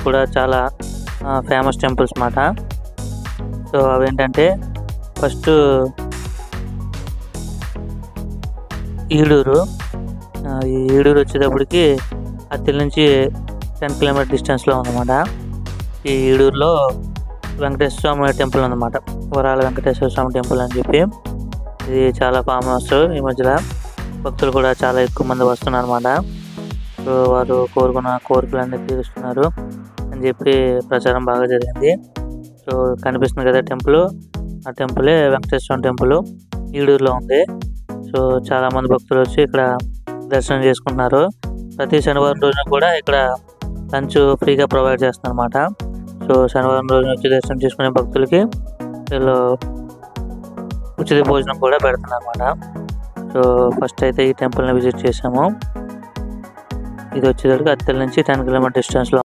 కూడా చాలా famous temples మాట. సో అవేంటంటే ఫస్ట్ ఈడూరు. ఈ ఈడూరు వచ్చేటప్పటికి అత్తిలి నుంచి 10 కిలోమీటర్ డిస్టెన్స్లో ఉందన్నమాట. ఈ ఈడూరులో వెంకటేశ్వర స్వామి టెంపుల్ ఉందన్నమాట. వరాల వెంకటేశ్వర స్వామి టెంపుల్ అని చెప్పి ఇది చాలా ఫేమస్. ఈ మధ్యలో భక్తులు కూడా చాలా ఎక్కువ మంది వస్తున్నారు అన్నమాట. సో వారు కోరుకున్న కోరికలన్నీ తీరుస్తున్నారు అని చెప్పి ప్రచారం బాగా జరిగింది. సో కనిపిస్తుంది కదా టెంపుల్, ఆ టెంపులే వెంకటేశ్వర స్వామి టెంపుల్ ఈడూరులో ఉంది. సో చాలామంది భక్తులు వచ్చి ఇక్కడ దర్శనం చేసుకుంటున్నారు. ప్రతి శనివారం రోజున కూడా ఇక్కడ లంచ్ ఫ్రీగా ప్రొవైడ్ చేస్తున్నారు అన్నమాట. సో శనివారం రోజున వచ్చి దర్శనం చేసుకునే భక్తులకి వీళ్ళు ఉచిత భోజనం కూడా పెడుతున్నారు అన్నమాట. సో ఫస్ట్ అయితే ఈ టెంపుల్ని విజిట్ చేసాము. ఇది వచ్చేసరికి అత్తిలి నుంచి 10 కిలోమీటర్ డిస్టెన్స్లో